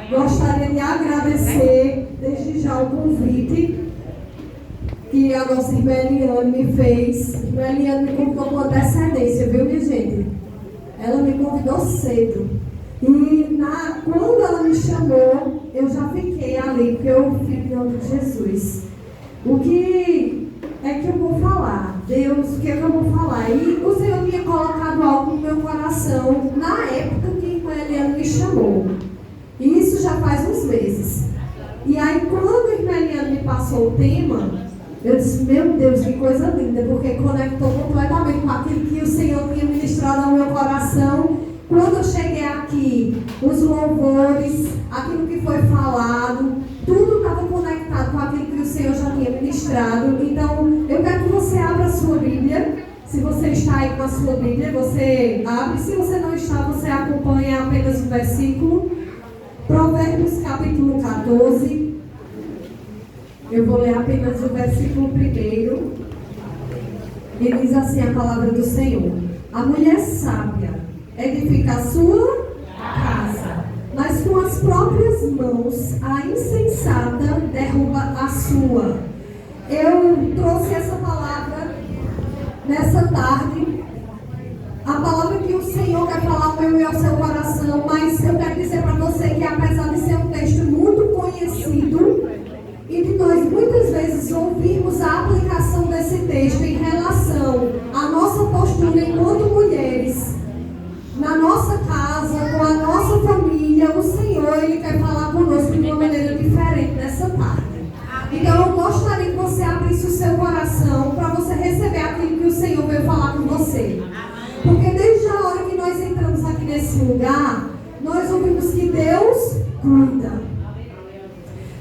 Gostaria de agradecer desde já o convite que a nossa irmã Eliane me fez. A irmã Eliane me convidou com antecedência, viu, minha gente? Ela me convidou cedo. E quando ela me chamou, eu já fiquei ali, porque eu fiquei em nome de Jesus. O que é que eu vou falar? Deus, o que é que eu vou falar? E o Senhor tinha colocado algo no meu coração na época que a irmã Eliane me chamou. E isso já faz uns meses. E aí, quando a irmã Eliane me passou o tema, eu disse, meu Deus, que coisa linda, porque conectou completamente com aquilo que o Senhor tinha ministrado ao meu coração. Quando eu cheguei aqui, os louvores, aquilo que foi falado, tudo estava conectado com aquilo que o Senhor já tinha ministrado. Então, eu quero que você abra a sua Bíblia. Se você está aí com a sua Bíblia, você abre. Se você não está, você acompanha apenas o versículo. Provérbios capítulo 14. Eu vou ler apenas o versículo 1. E diz assim a palavra do Senhor: a mulher sábia edifica a sua casa, mas com as próprias mãos a insensata derruba a sua. Eu trouxe essa palavra nessa tarde, a palavra que o Senhor quer falar ao meu e ao seu coração, mas eu quero dizer para você que apesar de ser um texto muito conhecido e de nós muitas vezes ouvirmos a aplicação desse texto em relação à nossa postura enquanto mulheres, na nossa casa, com a nossa família, o Senhor, Ele quer falar conosco de uma maneira diferente nessa tarde. Então eu gostaria que você abrisse o seu coração para você receber aquilo que o Senhor veio falar com você. Porque desde a hora que nós entramos aqui nesse lugar, nós ouvimos que Deus cuida.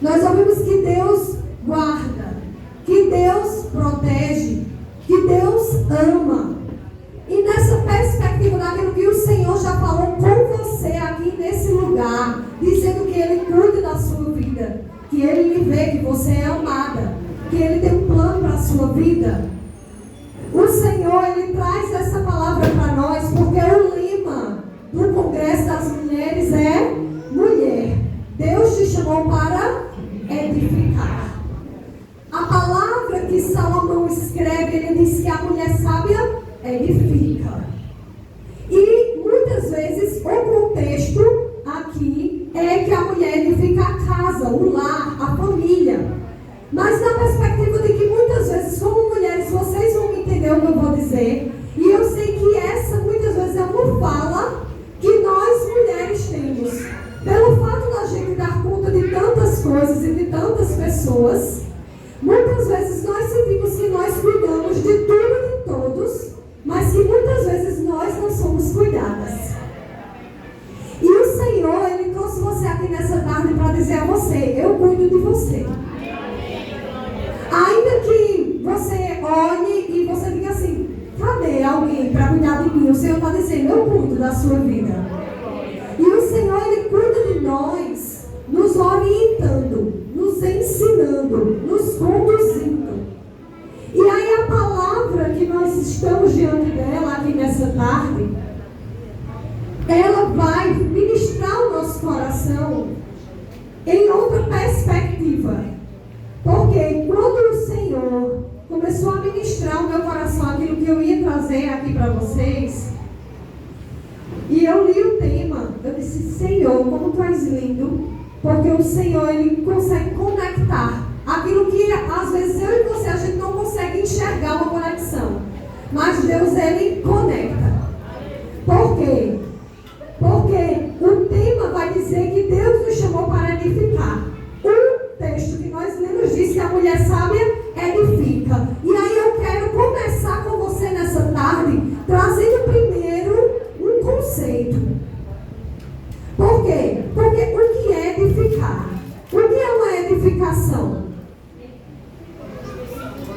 Nós ouvimos que Deus guarda, que Deus protege, que Deus ama. E nessa perspectiva daquilo que o Senhor já falou com você aqui nesse lugar, dizendo que Ele cuida da sua vida, que Ele lhe vê, que você é amada, que Ele tem um plano para a sua vida. O Senhor, Ele traz essa palavra para nós, porque o lema do Congresso das Mulheres é mulher. Deus te chamou para edificar. A palavra que Salomão escreve, ele diz que a mulher sábia edifica. E muitas vezes o contexto aqui é que a mulher edifica a casa, o lar, a família. Mas na perspectiva de que muitas vezes, como mulheres, vocês vão entender o que eu vou dizer. E eu sei que essa muitas vezes é uma fala que nós mulheres temos. Pelo fato da gente dar conta de tantas coisas e de tantas pessoas, muitas vezes nós sentimos que nós cuidamos de tudo e de todos, mas que muitas vezes nós não somos cuidadas. E o Senhor, Ele trouxe você aqui nessa tarde para dizer a você: eu cuido de você. Ainda que você olhe e você diga assim: cadê alguém para cuidar de mim? O Senhor está dizendo: eu cuido da sua vida. E o Senhor, Ele cuida de nós, nos orientando, nos ensinando, nos conduzindo. E aí a palavra que nós estamos diante dela aqui nessa tarde, ela vai ministrar o nosso coração em outra perspectiva. Porque quando o Senhor começou a ministrar o meu coração aquilo que eu ia trazer aqui para vocês, e eu li o tema, eu disse: Senhor, como tu és lindo, porque o Senhor, Ele consegue conectar aquilo que às vezes eu e você, a gente não consegue enxergar uma conexão, mas Deus, Ele conecta. Por quê? Porque o tema vai dizer que Deus nos chamou para edificar. O texto que nós lemos diz que a mulher sábia edifica. E aí eu quero começar com você nessa tarde, trazendo primeiro um conceito. Por quê? Porque o que é edificar? O que é uma edificação?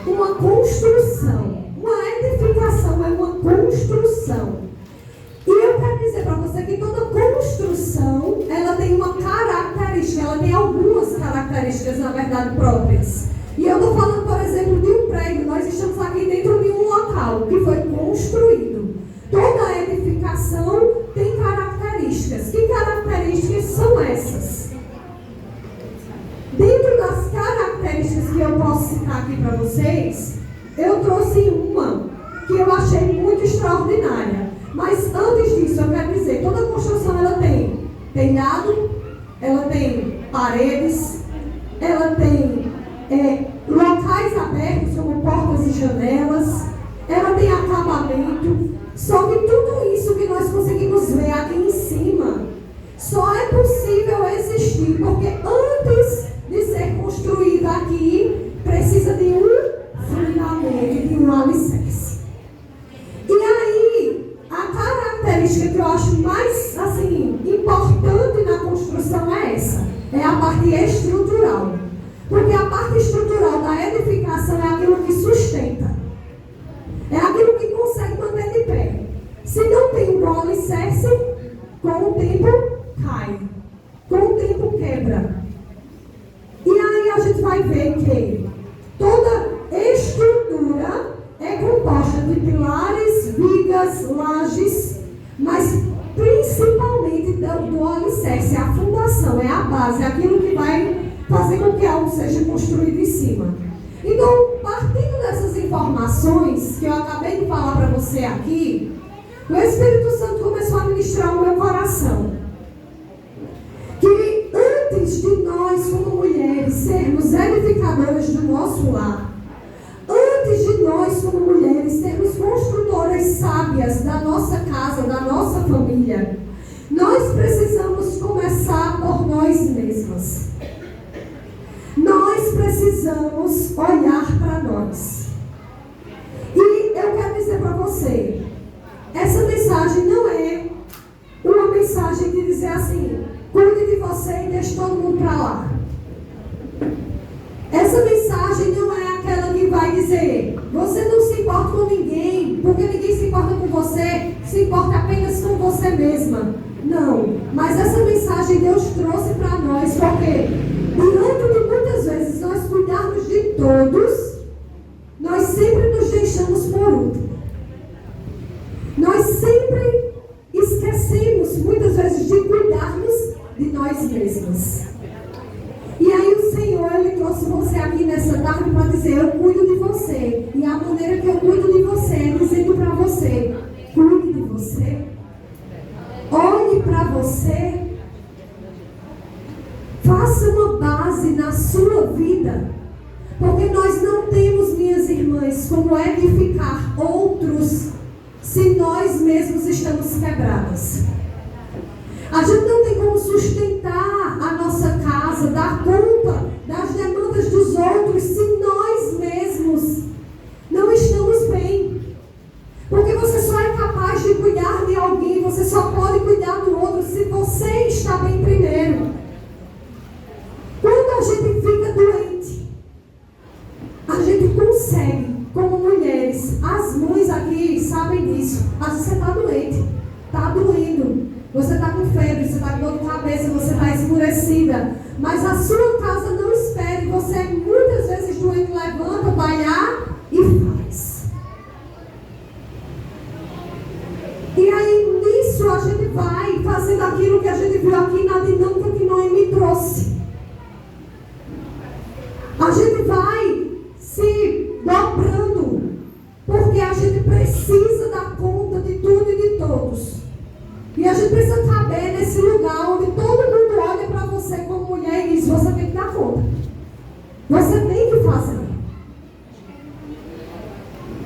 Uma construção. Uma edificação é uma construção. E eu quero dizer para você que toda construção, ela tem uma característica, ela tem algumas características, na verdade, próprias. E eu estou falando, por exemplo, de um prédio. Nós estamos aqui dentro de um local que foi construído. Toda edificação tem características. Que características são essas? eu posso citar aqui para vocês, eu trouxe uma que eu achei muito extraordinária. Mas antes disso, eu quero dizer, toda construção ela tem telhado, ela tem paredes, ela tem locais abertos, como portas e janelas, ela tem acabamento. Só que tudo isso que nós conseguimos ver aqui em cima só é possível existir porque antes de ser construído aqui precisa de um fundamento, de um alicerce. E aí, a característica que eu acho mais assim, importante na construção é essa, é a parte estrutural. Porque a parte estrutural da edificação é aquilo que sustenta. É aquilo que consegue manter de pé. Se não tem um bom alicerce, com o tempo cai. Com o tempo quebra. E aí a gente vai ver que toda estrutura é composta de pilares, vigas, lajes, mas principalmente do alicerce, a fundação, é a base, é aquilo que vai fazer com que algo seja construído em cima. Então, partindo dessas informações que eu acabei de falar para você aqui, o Espírito Santo começou a ministrar o meu coração. Que antes de nós, como mulheres, sermos edificadoras do nosso lar, antes de nós, como mulheres, sermos construtoras sábias da nossa casa, da nossa família, nós precisamos começar por nós mesmas. Nós precisamos olhar para nós. E eu quero dizer para você, essa mensagem não é uma mensagem de dizer assim, cuide de você e deixe todo mundo para lá. Essa mensagem não é aquela que vai dizer, você não se importa com ninguém, porque ninguém se importa com você, se importa apenas com você mesma. Não, mas essa mensagem Deus trouxe para nós, porque diante de muitas vezes nós cuidarmos de todos, nós sempre nos deixamos por último. Nós sempre esquecemos, muitas vezes, de cuidarmos de nós mesmos. E aí o Senhor, Ele trouxe você aqui nessa tarde para dizer, eu cuido de você. E a maneira que eu cuido de você é dizendo para você, cuide de você. Olhe para você. Faça uma base na sua vida. Porque nós não temos, minhas irmãs, como edificar outros se nós mesmos estamos quebradas. A gente não tem como sustentar a nossa casa, dar conta das demandas dos outros se nós mesmos não estamos bem. Porque você só é capaz de cuidar de alguém, você só pode cuidar do outro se você está bem primeiro. Quando a gente fica doente, a gente consegue, como mulheres, as mães aqui sabem disso. Às vezes você está doente, está doendo, você está com febre, você está com dor de cabeça, você está esmurecida. Mas a sua casa não espere, você muitas vezes doente, levanta, vai lá e faz. E aí nisso a gente vai fazendo aquilo que a gente viu aqui na dinâmica que Noemi trouxe. A gente vai se dobrando, porque a gente precisa dar conta de tudo e de todos. E a gente precisa caber nesse lugar onde todo mundo olha para você como mulher e diz, você tem que dar conta. Você tem que fazer.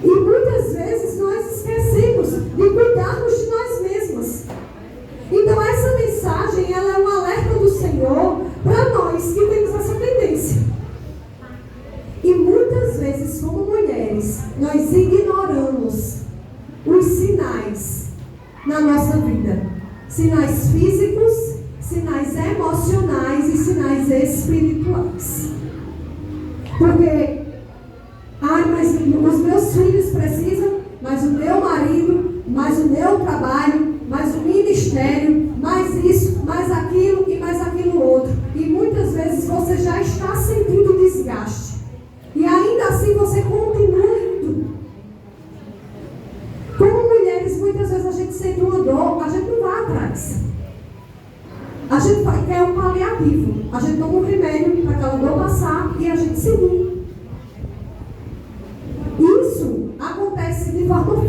E muitas vezes nós esquecemos de cuidarmos de nós mesmas. Então essa mensagem, ela é um alerta do Senhor para nós que temos essa tendência. E muitas vezes, como mulheres, nós ignoramos os sinais na nossa vida. Sinais físicos, sinais emocionais e sinais espirituais. Porque, mas os meus filhos precisam, mas o meu marido, mas o meu trabalho, mas o ministério, mais isso, mais aquilo e mais aquilo outro. E muitas vezes você já está sentindo desgaste. E ainda assim você continua indo. Como mulheres, muitas vezes a gente sente uma dor, a gente não vai atrás. A gente quer um paliativo. A gente toma um remédio para aquela dor passar e a gente seguir.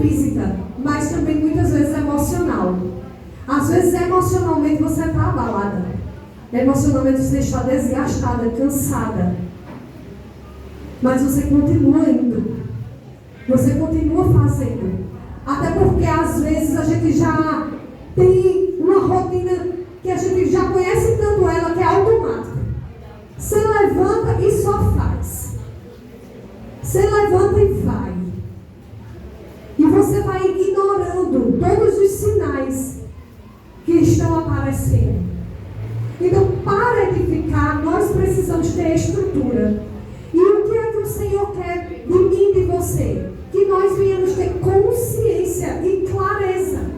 física, mas também muitas vezes emocional. Às vezes emocionalmente você está abalada. Emocionalmente você está desgastada, cansada. Mas você continua indo. Você continua fazendo. Até porque às vezes a gente já tem uma rotina que a gente já conhece tanto ela que é automática. Você levanta e só faz. Você levanta e vai. E você vai ignorando todos os sinais que estão aparecendo. Então, para edificar, nós precisamos ter estrutura. E o que é que o Senhor quer de mim e de você? Que nós venhamos ter consciência e clareza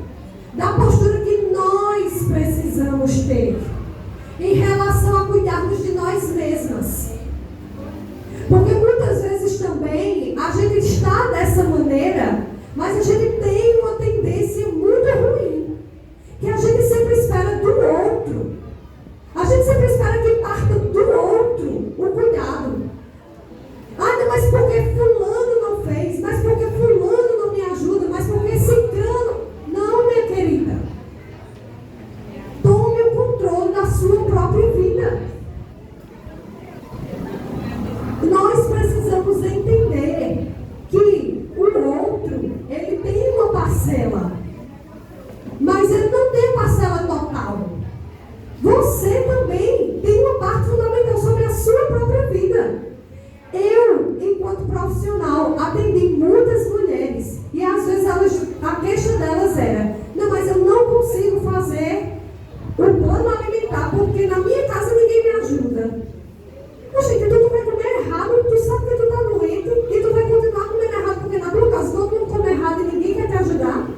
da postura que nós precisamos ter em relação a cuidarmos de nós mesmas. Porque muitas vezes também a gente está dessa maneira, mas a gente tem uma tendência muito ruim, que a gente sempre espera do outro. A gente sempre espera que parta do outro o cuidado. Ah, não, mas porque fulano não fez, mas porque fulano não me ajuda, mas porque ciclano. Não, minha querida. Tome o controle da sua própria vida. Nós precisamos entender que o outro, ele tem uma parcela, mas ele não tem a parcela total. Você também tem uma parte fundamental sobre a sua própria vida. Eu, enquanto profissional, atendi muitas mulheres e às vezes a queixa delas era: não, mas eu não consigo fazer o plano alimentar porque na minha casa ninguém me ajuda. Gente, tu vai comer errado, tu sabe que tu está doente e tu vai continuar comendo errado porque na tua casa todo mundo come errado e ninguém quer te ajudar.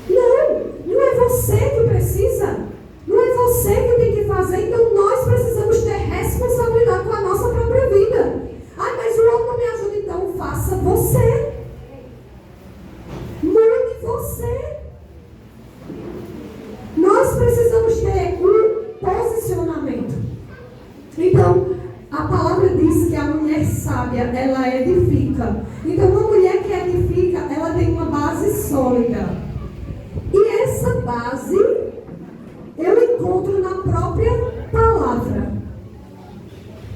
Não é você que precisa. Não é você que tem que fazer, então nós precisamos ter responsabilidade com a nossa própria vida. Ah, mas o outro não me ajuda, então faça você. Mude você. Nós precisamos ter um posicionamento. Então, a palavra diz que a mulher sábia, ela edifica. Então, uma mulher que edifica, ela tem uma base sólida. E essa base eu encontro na própria palavra.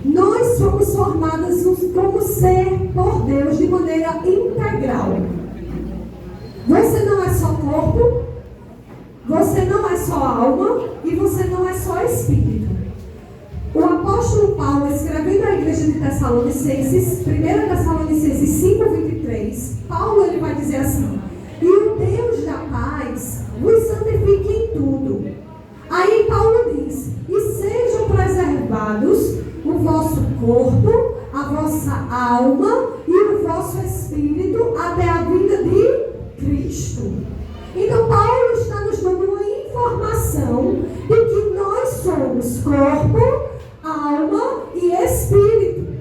Nós somos formadas como ser por Deus de maneira integral. Você não é só corpo, você não é só alma e você não é só espírito. O apóstolo Paulo, escrevendo à igreja de Tessalonicenses, 1 Tessalonicenses 5:23, Paulo ele vai dizer assim: e o Deus da paz vos santifique em tudo. Aí Paulo diz: e sejam preservados o vosso corpo, a vossa alma e o vosso espírito até a vinda de Cristo. Então Paulo está nos dando uma informação de que nós somos corpo, alma e espírito.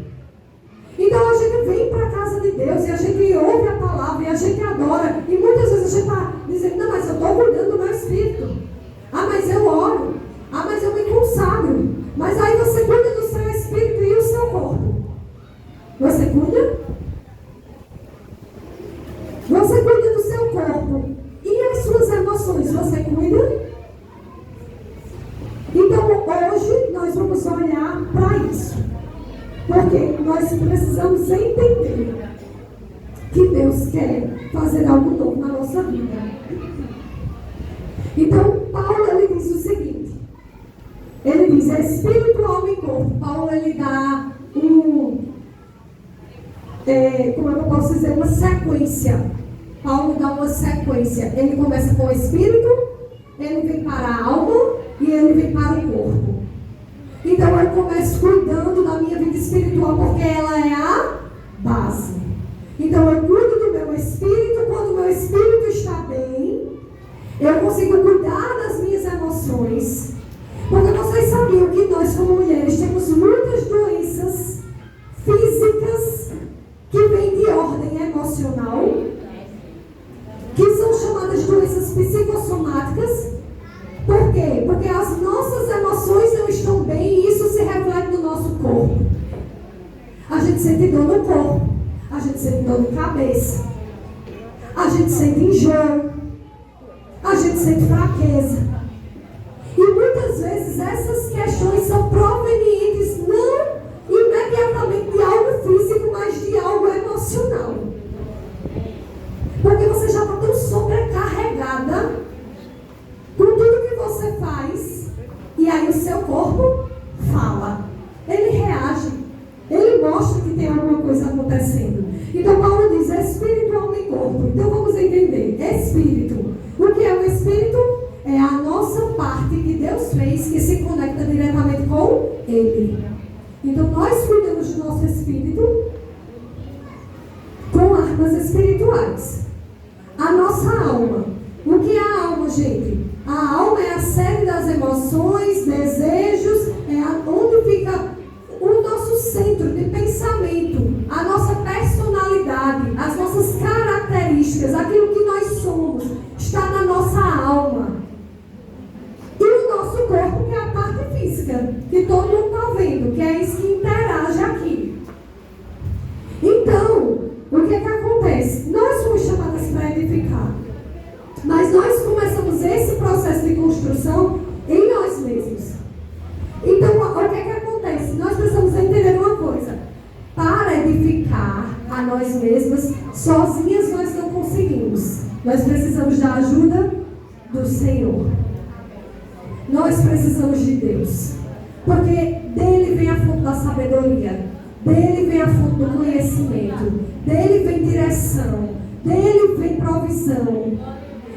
Então a gente vem para a casa de Deus e a gente ouve a palavra e a gente adora. E muitas vezes a gente está dizendo: não, mas eu estou cuidando do meu espírito. Ah, mas eu oro. Ah, mas eu me consagro. Mas aí você cuida do seu espírito e o seu corpo. Você cuida? Você cuida do seu corpo. E as suas emoções, você cuida? Então hoje nós vamos olhar para isso. Porque nós precisamos entender que Deus quer fazer algo novo na nossa vida. Então, Paulo ele diz o seguinte: ele diz espírito, alma e corpo. Paulo ele dá como eu posso dizer, uma sequência. Paulo dá uma sequência. Ele começa com o espírito, ele vem para a alma e ele vem para o corpo. Então eu começo cuidando da minha vida espiritual porque ela é a base. Então eu cuido do meu espírito. Quando o meu espírito está bem, eu consigo cuidar das minhas emoções. Porque vocês sabiam que nós como mulheres temos muitas doenças físicas que vêm de ordem emocional, que são chamadas de doenças psicossomáticas. Por quê? Porque as nossas emoções não estão bem e isso se reflete no nosso corpo. A gente sente dor no corpo, a gente sente dor de cabeça, a gente sente enjoo, a gente sente fraqueza. E muitas vezes essas questões são provenientes não imediatamente de algo físico, mas de algo emocional. Porque você já está tão sobrecarregada com tudo que você faz, e aí o seu corpo fala, ele reage, ele mostra que tem alguma coisa acontecendo. Então Paulo diz espírito, alma e corpo. Então vamos entender, espírito. O que é o espírito? É a nossa parte que Deus fez, que se conecta diretamente com Ele. Então nós cuidamos do nosso espírito com armas espirituais. A nossa alma. O que é a alma, gente? A alma é a série das emoções, desejos, onde fica o nosso centro de pensamento, a nossa personalidade, as nossas características, aquilo que nós somos, está na nossa alma. E o nosso corpo, que é a parte física, que todo mundo está vendo, que é isso que interage aqui. Então, o que é que acontece? Nós fomos chamadas para edificar, mas nós começamos esse processo de construção em nós mesmos. Então, o que é que acontece? Nós precisamos entender uma coisa. Para edificar a nós mesmas, sozinhas nós não conseguimos. Nós precisamos da ajuda do Senhor. Nós precisamos de Deus. Porque dele vem a fonte da sabedoria. Dele vem a fonte do conhecimento. Dele vem direção. Dele vem provisão.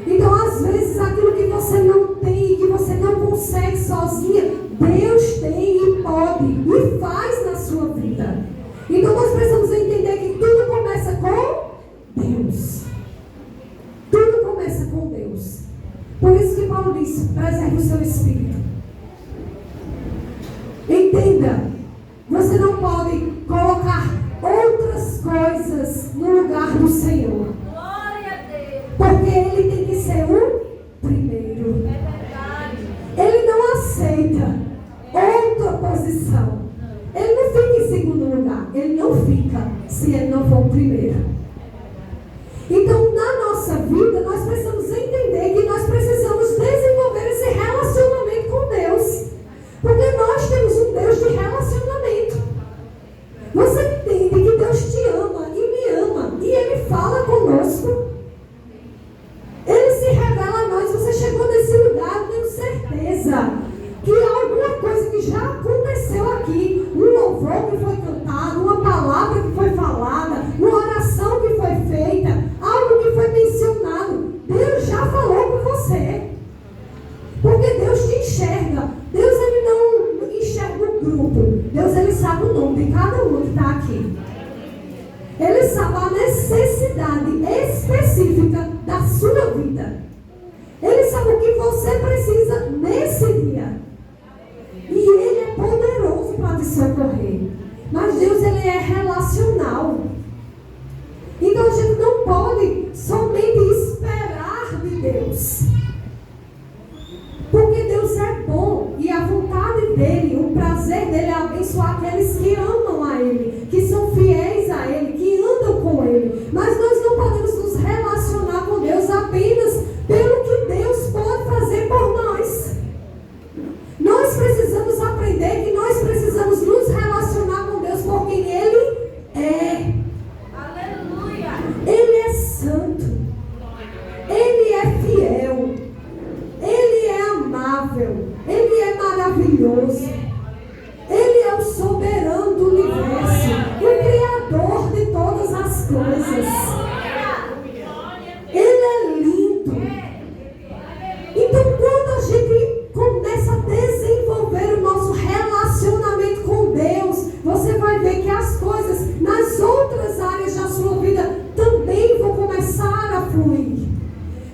Então, às vezes, aquilo que você não tem, que você não consegue sozinha, Deus tem e pode e faz na sua vida. Então, nós precisamos entender que tudo começa com Deus. Tudo começa com Deus. Por isso que Paulo diz, preserve o seu espírito. Entenda, você não pode colocar outras coisas no lugar do Senhor. Porque Ele tem que ser o primeiro. Ele não aceita outra posição. Ele não fica em segundo lugar. Ele não fica se Ele não for o primeiro. Então, na nossa vida, nós precisamos entender que nós precisamos desenvolver esse relacionamento com Deus. Porque nós temos um Deus de relacionamento. Você entende que Deus te ama e me ama. E Ele fala conosco. Ele se revela a nós. Você chegou nesse lugar, eu tenho certeza que alguma coisa que já aconteceu aqui, um louvor que foi cantado, uma palavra que foi falada, uma oração que foi feita, algo que foi mencionado, Deus já falou com você. Porque Deus te enxerga. Deus, Ele não enxerga o grupo. Deus, Ele sabe o nome de cada um que está aqui. Ele sabe a necessidade específica da sua vida. Ele sabe o que você precisa nesse dia. E Ele é poderoso para te socorrer. Mas Deus, Ele é relacional. Então a gente não pode somente esperar de Deus. Porque Deus é bom. E a vontade dEle, o prazer dEle é abençoar aqueles que amam a Ele, que são fiéis a Ele, que andam com Ele. Mas nós não podemos nos relacionar com Deus apenas pelo que Deus pode fazer por nós. Nós precisamos aprender que nós precisamos nos relacionar com Deus por quem Ele é. Aleluia! Ele é santo. Ele é fiel. Ele é amável. Ele é maravilhoso. Ele é o soberano do universo, o Criador de todas as coisas. Ele é lindo. Então, quando a gente começa a desenvolver o nosso relacionamento com Deus, você vai ver que as coisas nas outras áreas da sua vida também vão começar a fluir.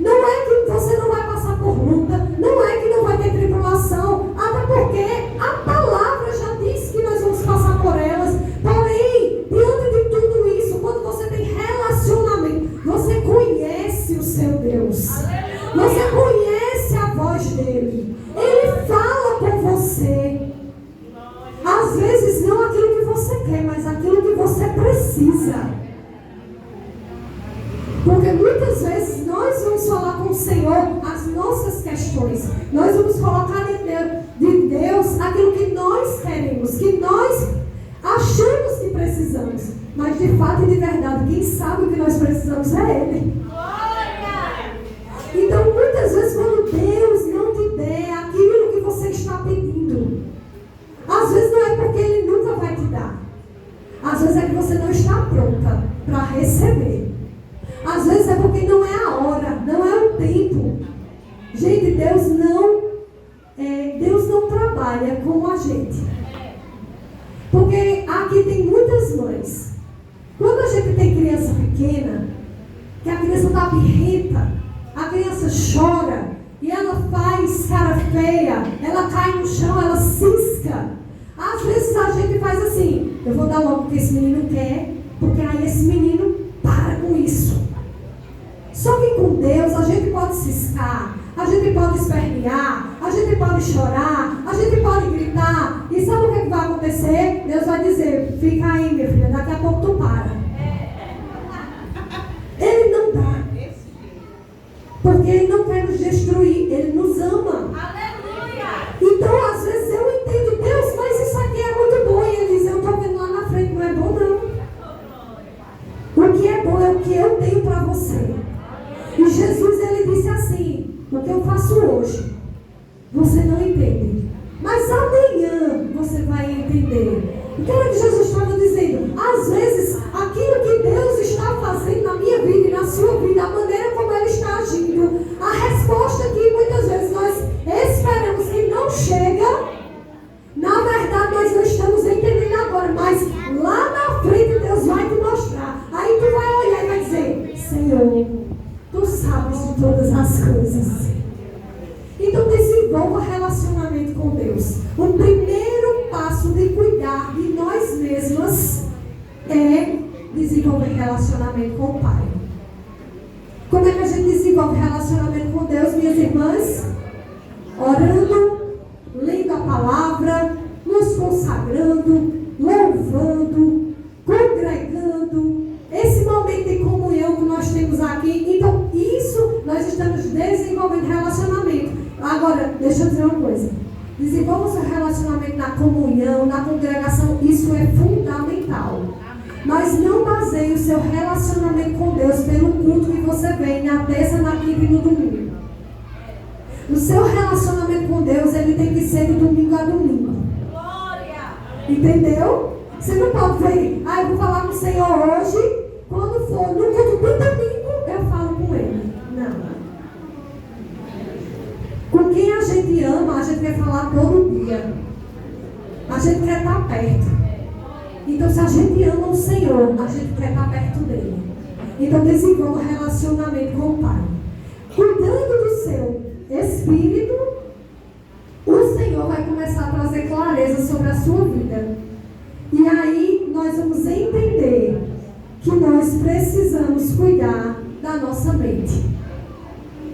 Não é que você não vai passar por luta, não é que não vai ter tribulação, até porque a palavra já diz que nós vamos passar por elas. Porém, diante de tudo isso, quando você tem relacionamento, você conhece o seu Deus. Você conhece a voz dele. Ele fala com você. Às vezes não aquilo que você quer, mas aquilo que você precisa. Porque muitas questões. Nós vamos colocar de Deus aquilo que nós queremos, que nós achamos que precisamos. Mas de fato e de verdade, quem sabe o que nós precisamos é Ele. Então muitas vezes quando Deus não te der aquilo que você está pedindo, às vezes não é porque Ele nunca vai te dar. Às vezes é que você não está pronta para receber. Às vezes é porque não é a hora, não é o tempo. Gente, Deus não trabalha como a gente. Porque aqui tem muitas mães. Quando a gente tem criança pequena, que a criança está birrenta, a criança chora e ela faz cara feia, ela cai no chão, ela cisca. Às vezes a gente faz assim: eu vou dar logo o que esse menino quer, porque aí esse menino para com isso. Só que com Deus a gente pode ciscar, a gente pode espernear, a gente pode chorar, a gente pode gritar. E sabe o que vai acontecer? Deus vai dizer: fica aí, minha filha, daqui a pouco tu para. Ele não dá, porque Ele não quer nos destruir, Ele nos ama. Então às vezes eu entendo: Deus, mas isso aqui é muito bom. E Ele diz: eu estou vendo lá na frente, não é bom não. O que é bom é o que eu tenho para você. E Jesus, Ele disse assim: o que eu faço hoje, você não entende, mas amanhã você vai entender. O que era que Jesus estava dizendo? Às vezes, aquilo que Deus está fazendo na minha vida e na sua vida, a maneira como Ele está agindo, a resposta que muitas vezes nós esperamos que não chega, na verdade nós não estamos entendendo agora, mas lá na frente Deus vai te mostrar. Aí tu vai olhar e vai dizer: Senhor, tu sabes de todas as coisas. Então desenvolva relacionamento com Deus. O primeiro passo de cuidar de nós mesmas é desenvolver relacionamento com o Pai. Como é que a gente desenvolve relacionamento com Deus, minhas irmãs? Orando, lendo a palavra, nos consagrando, louvando, congregando. Esse momento de comunhão que nós temos aqui, então isso nós estamos desenvolvendo relacionamento. Agora, deixa eu dizer uma coisa: desenvolva o seu relacionamento na comunhão, na congregação, isso é fundamental. Mas não baseie o seu relacionamento com Deus pelo culto que você vem na terça, na quinta e no domingo. O seu relacionamento com Deus, ele tem que ser de domingo a domingo. Entendeu? Você não pode ver: eu vou falar com o Senhor hoje, quando for no culto do domingo, eu falo com Ele. Não. Com quem a gente ama, a gente quer falar todo dia. A gente quer estar perto. Então, se a gente ama o Senhor, a gente quer estar perto dEle. Então, desenvolva relacionamento com o Pai. Cuidando do seu espírito, o Senhor vai começar a trazer clareza sobre a sua vida. E aí, nós vamos entender que nós precisamos cuidar da nossa mente.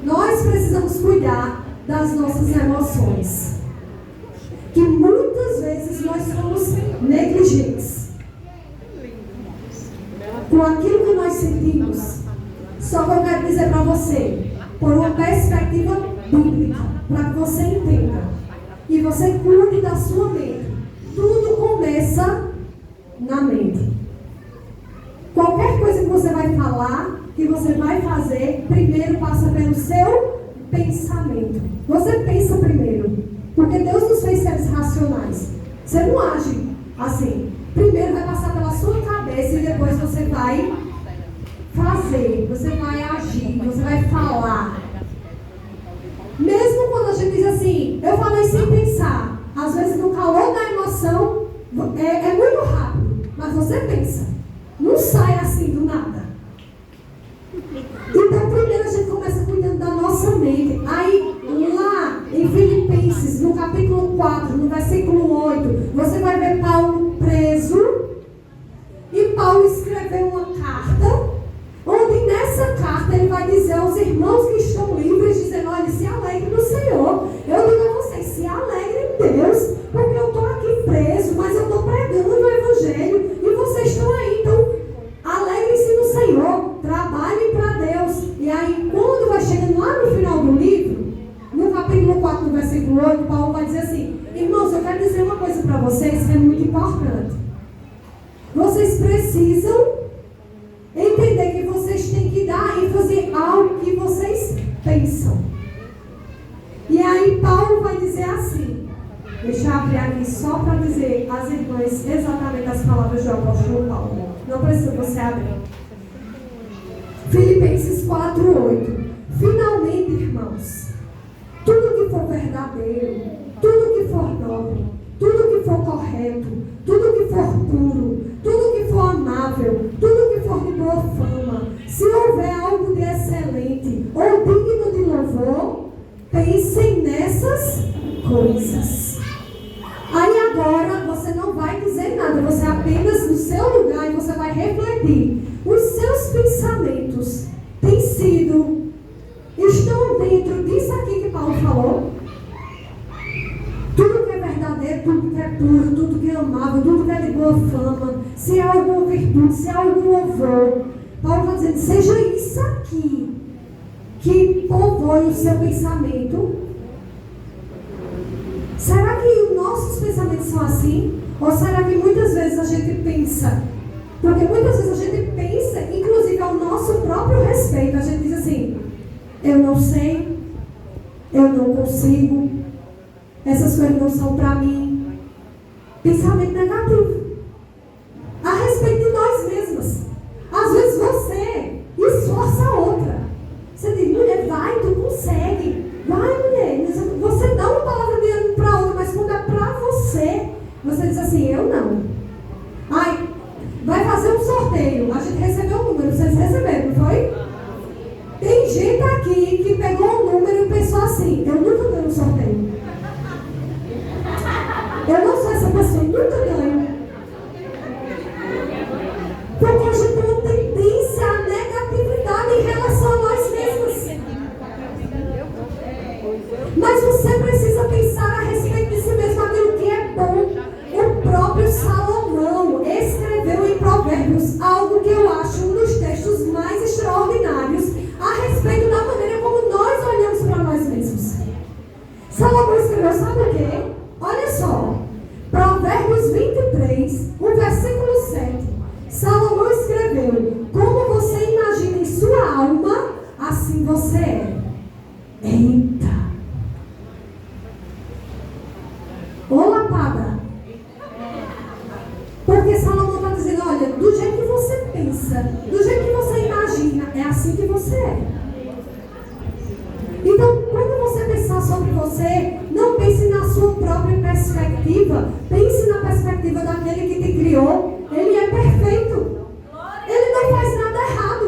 Nós precisamos cuidar das nossas emoções. Que muitas vezes nós somos negligentes com aquilo que nós sentimos. Só que eu quero dizer para você, por uma perspectiva bíblica, para que você entenda e você cuide da sua mente. Tudo começa na mente. Qualquer coisa que você vai falar, que você vai fazer, primeiro passa pelo seu pensamento. Você pensa primeiro, porque Deus nos fez seres racionais. Você não age assim. Primeiro vai passar pela sua cabeça e depois você vai fazer, você vai agir, você vai falar. Mesmo quando a gente diz assim: eu falei sem pensar, às vezes no calor da emoção é muito rápido, mas você pensa, não sai assim do nada. Então primeiro a gente começa cuidando da nossa mente. Aí lá em Filipenses, no capítulo 4, no versículo 8, você vai ver Paulo preso. E Paulo escreveu uma carta, onde nessa carta ele vai dizer aos irmãos que estão livres, dizendo: olha, se alegrem no Senhor. Eu digo a vocês, se alegrem em Deus, porque eu estou aqui preso, mas eu estou pregando o Evangelho, e vocês estão aí. Então, alegrem-se no Senhor, trabalhem para Deus. E aí, quando vai chegando lá no final do livro, no precisam entender que vocês têm que dar ênfase ao que vocês pensam. E aí Paulo vai dizer assim, deixa eu abrir aqui só para dizer às irmãs exatamente as palavras do apóstolo Paulo. Não precisa você abrir. Filipenses 4:8. Finalmente, irmãos, tudo que for verdadeiro, tudo que for nobre, tudo que for correto, tudo que for puro, tudo que for amável, tudo que for de boa fama, se houver algo de excelente ou digno de louvor, pensem nessas coisas. Aí agora você não vai dizer nada, você apenas no seu lugar e você vai refletir. Os seus pensamentos estão dentro disso aqui que Paulo falou? Tudo que é verdadeiro, tudo que é puro, tudo que é amável, tudo que é de boa fama, se há alguma virtude, se há algum louvor, Paulo está dizendo, seja isso aqui que povoe o seu pensamento. Será que os nossos pensamentos são assim? Ou será que muitas vezes a gente pensa? Porque muitas vezes a gente pensa, inclusive ao nosso próprio respeito, a gente diz assim, eu não sei, eu não consigo, essas coisas não são para mim. Pensamento negativo. A respeito de nós mesmas. Às vezes você esforça a outra. Você diz, mulher, vai, tu consegue. Vai, mulher. Você dá uma palavra de ânimo para outra, mas quando é para você, você diz assim, eu não. Ai, vai fazer um sorteio. A gente recebeu um número, vocês receberam, não foi? Tem gente aqui que pegou um número e pensou assim, eu nunca ganho um sorteio. Eu não sou essa pessoa, nunca ganho. Porque a gente tem uma tendência à negatividade em relação a nós mesmos. Mas você precisa pensar a respeito de si mesmo, aquilo que é bom. O próprio Salomão escreveu em Provérbios algo que eu acho um dos textos mais extraordinários a respeito da maneira como nós olhamos para nós mesmos. Salomão escreveu, sabe o quê? Olha só, Provérbios 23, o versículo 7. Salomão escreveu, como você imagina em sua alma, assim você é. Eita! Ô lapada! Porque Salomão está dizendo, olha, do jeito que você pensa, do jeito que você imagina, é assim que você é. Então, quando você pensar sobre você, não pense na sua própria perspectiva, pense na perspectiva daquele que te criou. Ele é perfeito. Ele não faz nada errado.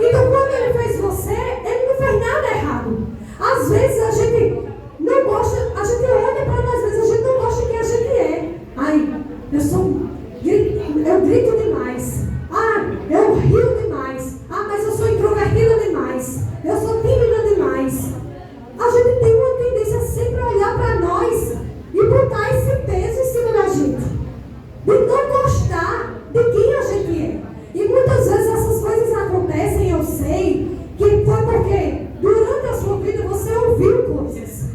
Então, quando ele fez você, ele não fez nada errado. Às vezes a gente não gosta, a gente olha para nós mesmos, a gente não gosta de quem a gente é. Ai, eu grito demais. Ah, eu rio demais. Ah, mas eu sou introvertida demais. Eu sou tímida demais. A gente tem uma tendência sempre a olhar para nós e botar esse peso em cima da gente. De não gostar de quem a gente é. E muitas vezes essas coisas acontecem, eu sei, que foi porque durante a sua vida você ouviu coisas.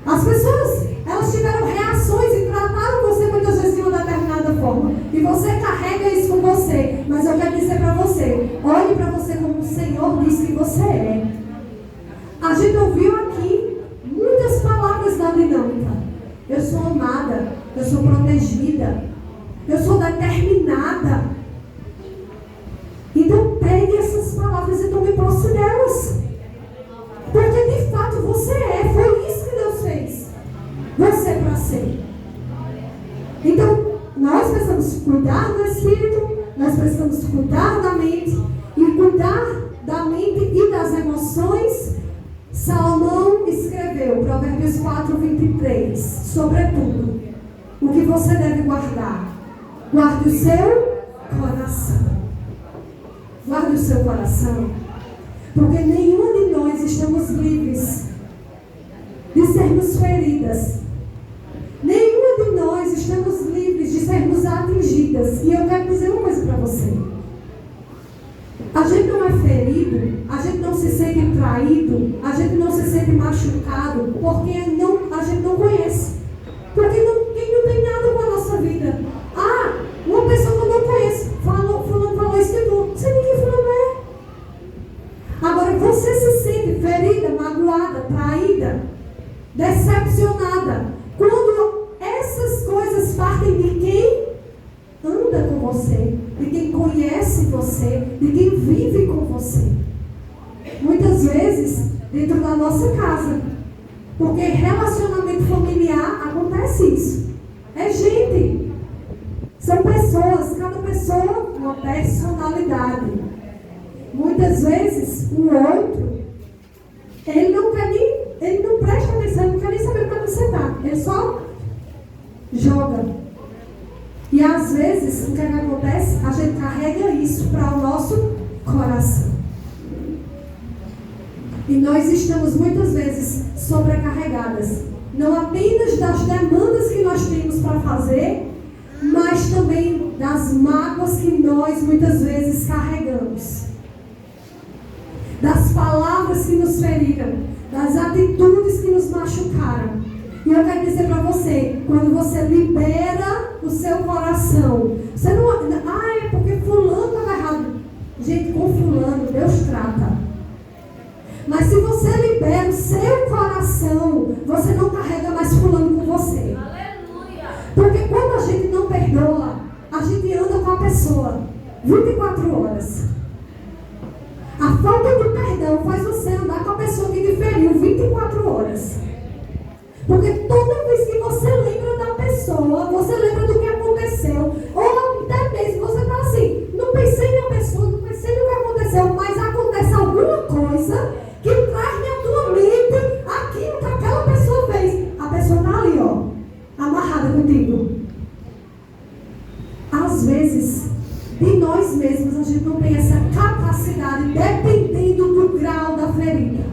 As pessoas, elas tiveram reações e trataram você muitas vezes de uma determinada forma. E você carrega isso com você. Mas eu quero dizer para você, olhe para você como o Senhor disse que você é. A gente ouviu aqui muitas palavras da dinâmica. Eu sou amada, eu sou protegida, eu sou determinada. Então pegue essas palavras e tome posse delas. Porque de fato você é, foi isso que Deus fez. Você é para ser. Então, nós precisamos cuidar do espírito, nós precisamos cuidar da mente, e cuidar da mente e das emoções. Salomão escreveu, Provérbios 4:23, sobretudo, o que você deve guardar. Guarde o seu coração. Guarde o seu coração. Porque nenhuma de nós estamos livres de sermos feridas. Nenhuma de nós estamos livres de sermos atingidas. E eu quero dizer uma coisa para você. A gente não é ferido, a gente não se sente traído, a gente não se sente machucado, porque a gente não conhece. Porque quem não tem nada com a nossa vida. Ah, uma pessoa que eu não conheço, você, de quem vive com você. Muitas vezes, dentro da nossa casa. Porque relacionamento familiar acontece isso. É gente. São pessoas, cada pessoa uma personalidade. Muitas vezes, o outro, ele não presta atenção, ele não quer nem saber como você está. Ele só joga. E às vezes, o que acontece? A gente carrega isso para o nosso coração. E nós estamos muitas vezes sobrecarregadas. Não apenas das demandas que nós temos para fazer, mas também das mágoas que nós muitas vezes carregamos. Das palavras que nos feriram, das atitudes que nos machucaram. E eu quero dizer para você, quando você libera o seu coração, você não... é porque fulano estava errado. Gente, com fulano, Deus trata. Mas se você libera o seu coração, você não carrega mais fulano com você. Aleluia. Porque quando a gente não perdoa, a gente anda com a pessoa 24 horas. A falta de perdão faz você andar com a pessoa que te feriu 24 horas. Porque toda vez que você lembra da pessoa, você lembra do que aconteceu. Ou até mesmo você está assim, não pensei na pessoa, não pensei no que aconteceu, mas acontece alguma coisa que traz na tua mente aquilo que aquela pessoa fez. A pessoa está ali, ó, amarrada contigo. Às vezes, de nós mesmos, a gente não tem essa capacidade, dependendo do grau da ferida.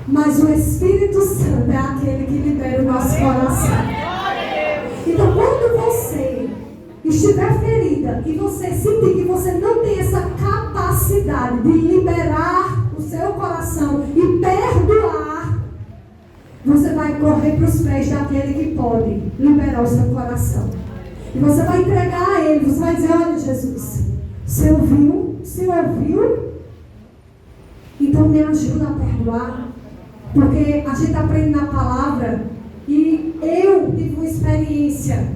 Mas o Espírito Santo é aquele que libera o nosso coração. Então, quando você estiver ferida e você sentir que você não tem essa capacidade de liberar o seu coração e perdoar, você vai correr para os pés daquele que pode liberar o seu coração. E você vai entregar a Ele, você vai dizer, olha Jesus, você ouviu? Você ouviu? Então me ajuda a perdoar. Porque a gente aprende na palavra e eu tive uma experiência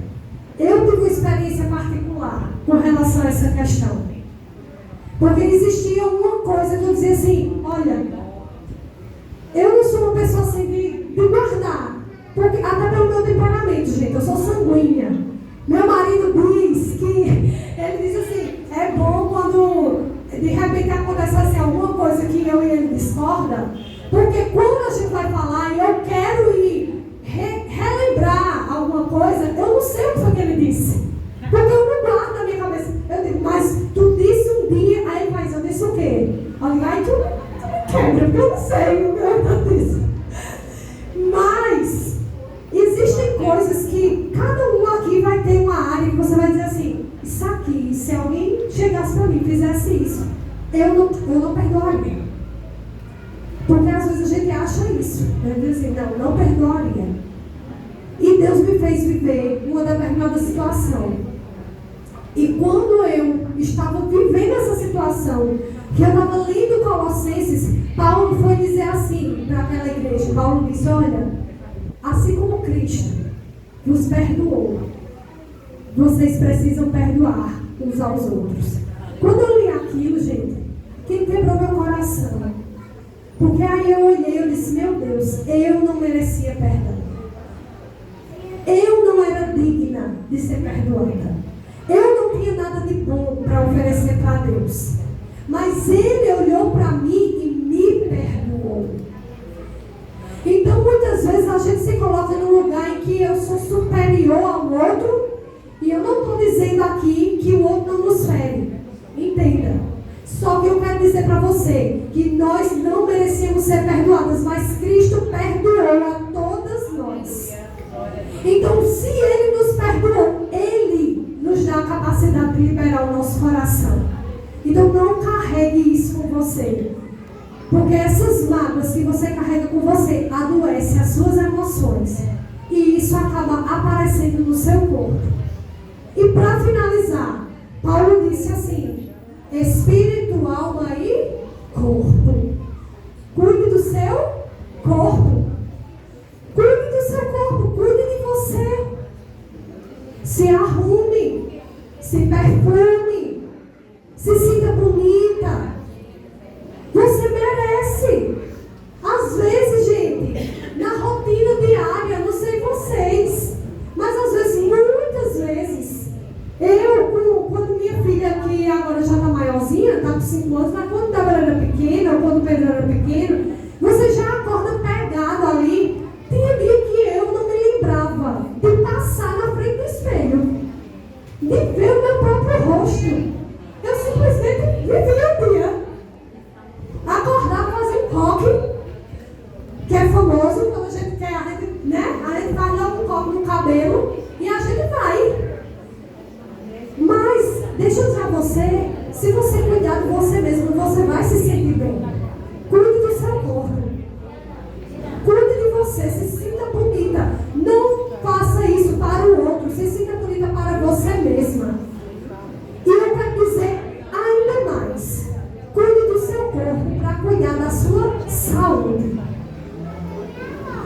particular com relação a essa questão. Porque existia uma coisa que eu dizia assim, olha, eu não sou uma pessoa assim de guardar, porque, até pelo meu temperamento, gente, eu sou sanguínea. Meu marido diz que, ele diz assim, é bom quando de repente acontece assim, alguma coisa que eu e ele discorda, porque quando a gente vai falar e eu quero ir relembrar alguma coisa, eu não sei o que foi que ele disse. Porque eu não guardo na minha cabeça. Eu digo, mas tu disse um dia, aí ele faz, eu disse o quê? Eu digo, aí tu me quebra, porque eu não sei o que eu disse. Mas existem coisas que cada um aqui vai ter uma área que você vai dizer assim, isso aqui, se alguém chegasse para mim e fizesse isso, eu não perdoaria. Porque às vezes a gente acha isso. Eu digo assim, não perdoaria. E Deus me fez viver uma determinada situação. E quando eu estava vivendo essa situação, que eu estava lendo Colossenses, Paulo foi dizer assim para aquela igreja. Paulo disse, olha, assim como Cristo nos perdoou, vocês precisam perdoar uns aos outros. Quando eu li aquilo, gente, que quebrou meu coração. Porque aí eu olhei e eu disse, meu Deus, eu não merecia perdão. Eu não era digna de ser perdoada. Eu não tinha nada de bom para oferecer para Deus. Mas Ele olhou para mim e me perdoou. Então muitas vezes a gente se coloca num lugar em que eu sou superior ao outro. E eu não estou dizendo aqui que o outro não nos fere. Entenda. Só que eu quero dizer para você que nós não merecíamos ser perdoadas, mas Cristo perdoou a todas nós. Então, se Ele nos perdoou, Ele nos dá a capacidade de liberar o nosso coração. Então, não carregue isso com você. Porque essas mágoas que você carrega com você adoecem as suas emoções. E isso acaba aparecendo no seu corpo. E para finalizar, Paulo disse assim, espírito, alma e corpo. Cuide do seu corpo. Cuide do seu corpo, cuide de você. Se arrume, se perfume, se 4, 5 anos, mas quando Débora era pequena, ou quando Pedro era pequeno, você já acorda pegado ali. Tinha dia que eu não me lembrava de passar na frente do espelho, de ver o meu próprio rosto. Eu simplesmente vivia o dia. Acordava, fazia um coque, que é famoso, quando a gente quer, a gente faz logo um coque no cabelo e a gente vai. Mas, deixa eu dizer a você, se você cuidar de você mesmo, você vai se sentir bem. Cuide do seu corpo. Cuide de você, se sinta bonita. Não faça isso para o outro, se sinta bonita para você mesma. E eu quero dizer ainda mais. Cuide do seu corpo para cuidar da sua saúde.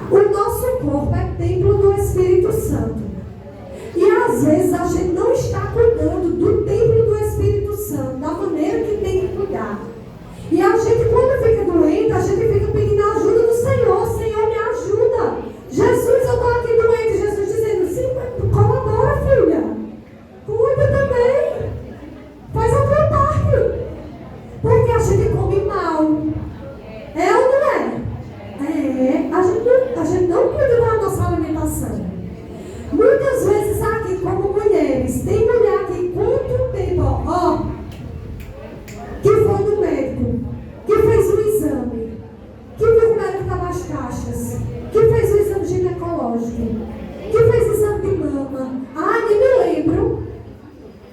O nosso corpo é templo do Espírito Santo. E às vezes a gente não está cuidando do templo do Espírito Santo, da maneira que tem que cuidar. E a gente, quando fica doente, a gente fica pedindo a ajuda do Senhor. Senhor, me ajuda. Jesus, eu estou aqui doente. Jesus dizendo, sim, colabora, filha. Cuida também. Faz a tua parte. Porque a gente come mal. É ou não é? É. A gente não cuida da nossa alimentação. Muitas vezes aqui, como mulheres, tem mulher aqui, quanto tempo, ó, que foi no médico, que fez um exame, que viu como era que estavam as caixas, que fez o exame ginecológico, que fez o exame de mama. Ah, nem me lembro.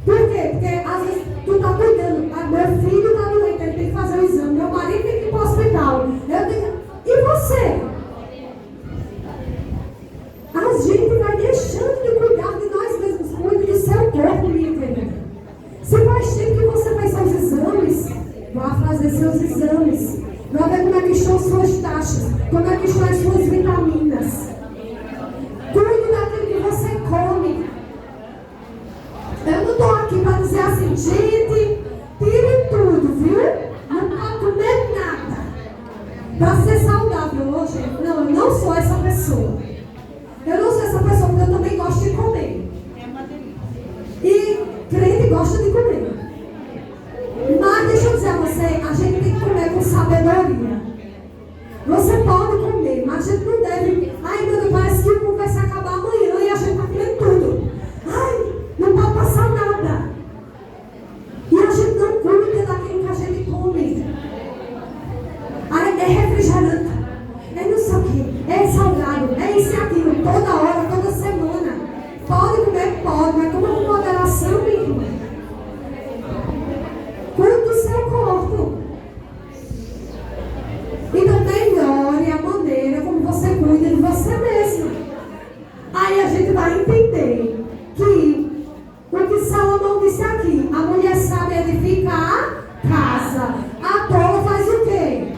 Por quê? Porque às vezes tu está cuidando, meu filho está doente, ele tem que fazer o exame, meu marido tem que ir para o hospital. E você? A gente vai deixando de cuidar de nós mesmos. Cuide do seu corpo, minha querida. Se faz tempo que você faz seus exames, vá fazer seus exames. Vá ver como é que estão suas taxas, como é que estão as suas vitaminas. Cuide daquilo que você come. Eu não estou aqui para dizer assim, gente, tire tudo, viu? Não pode comer nada. Para ser saudável hoje, não, eu não sou essa pessoa. Eu não sou essa pessoa, porque eu também gosto de comer. E crente gosta de comer. Mas deixa eu dizer a você, a gente tem que comer com sabedoria. Você pode comer, mas a gente não deve. Ai, meu Deus, parece que o mundo vai se acabar amanhã e a gente está comendo tudo. Ai, não pode passar nada. E a gente não cuida daquilo que a gente come. Ai, é refrigerante. É não sei o que, é salgado, é isso e aquilo, toda hora, toda semana. Pode comer, pode, mas coma com moderação, minha irmã. Cuide do seu corpo. Então melhore a maneira como você cuida de você mesma. Aí a gente vai entender que o que Salomão disse aqui, a mulher sabe edificar a casa, a tola faz o quê?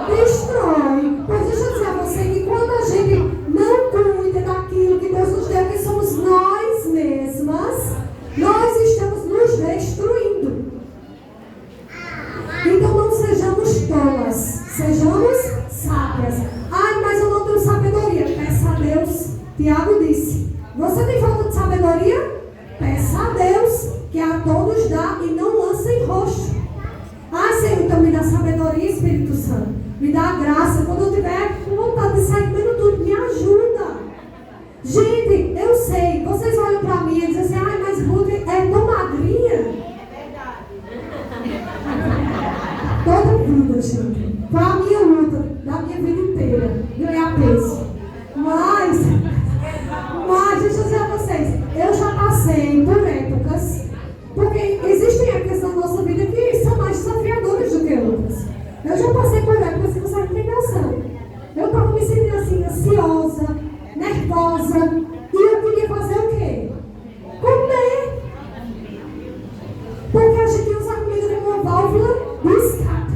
Destrói. Pois deixa eu dizer a você que quando a gente não cuida daquilo que Deus nos deu, que somos nós mesmas, nós estamos nos destruindo. Então não sejamos tolas, sejamos sábias. Ai, mas eu não tenho sabedoria. Peça a Deus. Tiago disse, você tem falta de sabedoria? Peça a Deus, que a todos dá e não lança em rosto. Ai, Senhor, então me dá sabedoria, Espírito Santo. Me dá a graça. Quando eu tiver com vontade de sair comendo tudo, me ajuda. Gente, eu sei. Vocês olham pra mim e dizem assim, ai, mas Ruth é tão magrinha. É verdade. Toda vida, gente. Foi a minha luta da minha vida inteira. Ganhar peso. Mas, deixa eu dizer a vocês. Eu já passei por épocas. Porque existem épocas na nossa vida que são mais desafiadoras do que outras. Eu já passei por épocas que você não tem noção. Eu estava me sentindo assim, ansiosa, nervosa. E eu queria fazer o quê? Comer. Porque a gente usa a comida como uma válvula do escape.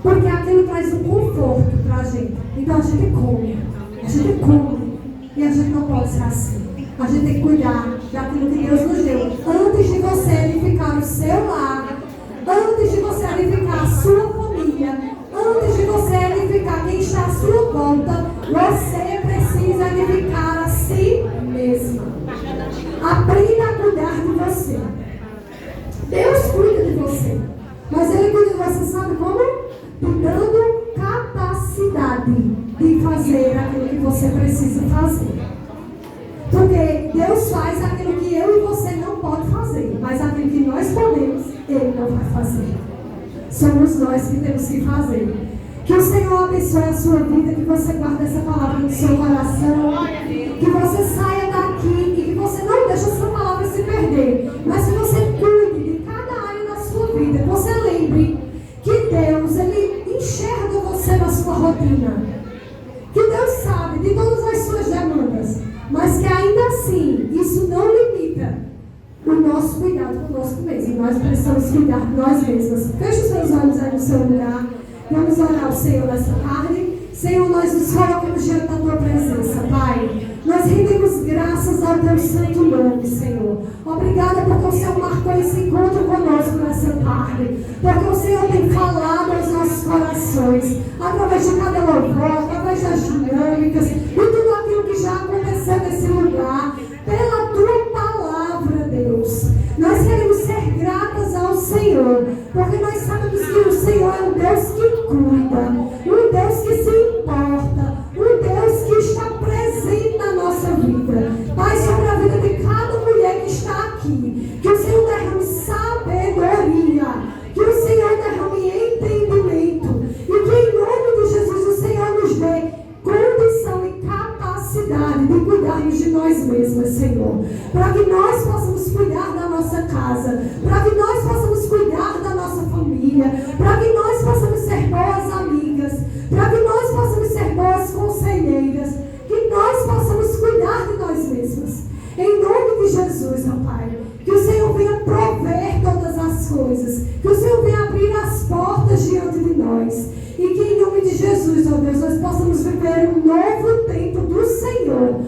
Porque aquilo traz um conforto para a gente. Então a gente come. A gente come. E a gente não pode ser assim. A gente tem que cuidar daquilo que Deus nos deu. Antes de você edificar o seu lar, antes de você edificar a sua família, antes de você edificar quem está à sua volta, você precisa edificar a si mesma. Aprenda a cuidar de você. Deus cuida de você. sabe como? Te dando capacidade de fazer aquilo que você precisa fazer. Porque Deus faz aquilo que eu e você não pode fazer, mas aquilo que nós podemos, Ele não vai fazer. Somos nós que temos que fazer. Que o Senhor abençoe a sua vida, que você guarde essa palavra no seu coração, que você saia daqui e que você não deixe essa palavra se perder, mas que você cuide de cada área da sua vida. Que você lembre que Deus, Ele enxerga você na sua rotina, que Deus sabe de todas as suas demandas, mas que ainda assim, isso não limita o nosso cuidado conosco mesmo. Nós precisamos cuidar de nós mesmos. Feche os seus olhos aí no seu lugar. Vamos orar ao Senhor nessa tarde. Senhor, nós nos colocamos diante da Tua presença, Pai. Nós rendemos graças ao Teu santo nome, Senhor. Obrigada porque o Senhor marcou esse encontro conosco nessa tarde. Porque o Senhor tem falado aos nossos corações, através de cada louvor, através das dinâmicas, e tudo aquilo que já aconteceu nesse lugar. Pela Tua palavra, Deus. Nós queremos ser gratas ao Senhor, porque nós sabemos que o Senhor é um Deus que cuida, um Deus que se importa, um Deus que está presente na nossa vida. Pai, sobre a vida de cada mulher que está aqui, que o Senhor derrame sabedoria, que o Senhor derrame entendimento, e que em nome de Jesus o Senhor nos dê condição e capacidade de cuidarmos de nós mesmas, Senhor, para que nós possamos cuidar da nossa casa, para que nós possamos cuidar da nossa família, para que nós possamos ser boas amigas, para que nós possamos ser boas conselheiras, que nós possamos cuidar de nós mesmas. Em nome de Jesus, ó Pai, que o Senhor venha prover todas as coisas, que o Senhor venha abrir as portas diante de nós, e que em nome de Jesus, ó Deus, nós possamos viver um novo tempo do Senhor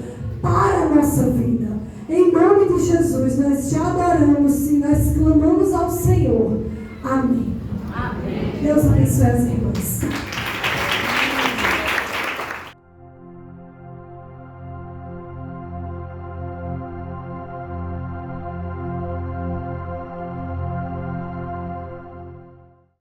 para a nossa vida. Em nome de Jesus, nós te adoramos e nós clamamos ao Senhor. Amém. Amém. Deus abençoe as irmãs.